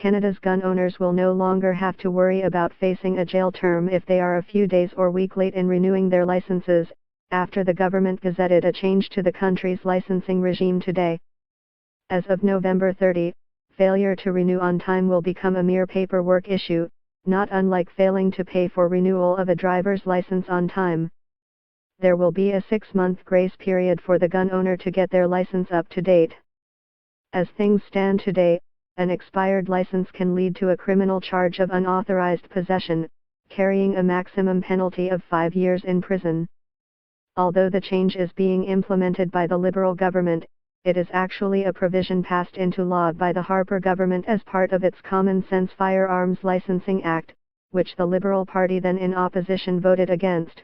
Canada's gun owners will no longer have to worry about facing a jail term if they are a few days or week late in renewing their licenses, after the government gazetted a change to the country's licensing regime today. As of November 30, failure to renew on time will become a mere paperwork issue, not unlike failing to pay for renewal of a driver's license on time. There will be a 6-month grace period for the gun owner to get their license up to date. As things stand today, an expired license can lead to a criminal charge of unauthorized possession, carrying a maximum penalty of 5 years in prison. Although the change is being implemented by the Liberal government, it is actually a provision passed into law by the Harper government as part of its Common Sense Firearms Licensing Act, which the Liberal Party then in opposition voted against.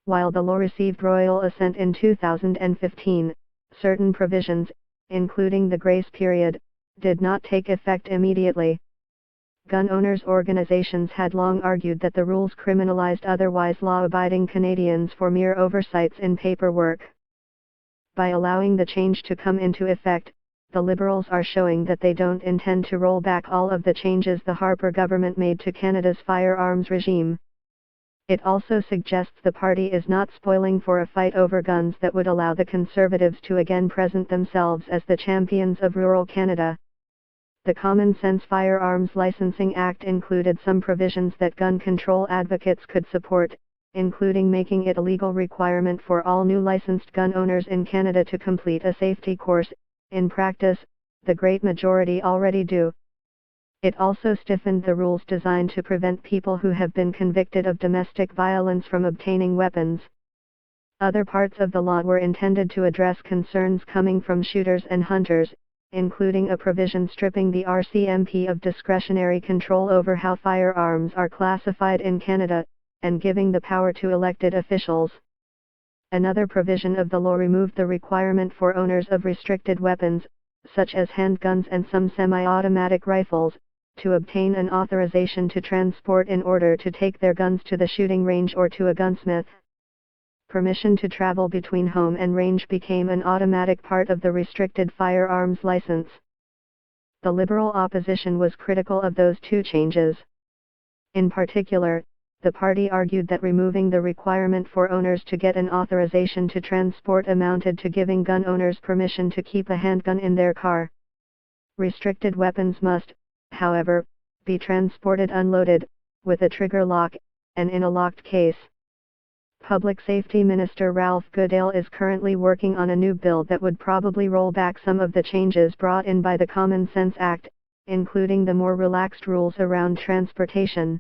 While the law received royal assent in 2015, certain provisions, including the grace period, did not take effect immediately. Gun owners' organizations had long argued that the rules criminalized otherwise law-abiding Canadians for mere oversights in paperwork. By allowing the change to come into effect, the Liberals are showing that they don't intend to roll back all of the changes the Harper government made to Canada's firearms regime. It also suggests the party is not spoiling for a fight over guns that would allow the Conservatives to again present themselves as the champions of rural Canada. The Common Sense Firearms Licensing Act included some provisions that gun control advocates could support, including making it a legal requirement for all new licensed gun owners in Canada to complete a safety course. In practice, the great majority already do. It also stiffened the rules designed to prevent people who have been convicted of domestic violence from obtaining weapons. Other parts of the law were intended to address concerns coming from shooters and hunters, including a provision stripping the RCMP of discretionary control over how firearms are classified in Canada, and giving the power to elected officials. Another provision of the law removed the requirement for owners of restricted weapons, such as handguns and some semi-automatic rifles, to obtain an authorization to transport in order to take their guns to the shooting range or to a gunsmith. Permission to travel between home and range became an automatic part of the restricted firearms license. The Liberal opposition was critical of those two changes. In particular, the party argued that removing the requirement for owners to get an authorization to transport amounted to giving gun owners permission to keep a handgun in their car. Restricted weapons must, however, be transported unloaded, with a trigger lock, and in a locked case. Public Safety Minister Ralph Goodale is currently working on a new bill that would probably roll back some of the changes brought in by the Common Sense Act, including the more relaxed rules around transportation.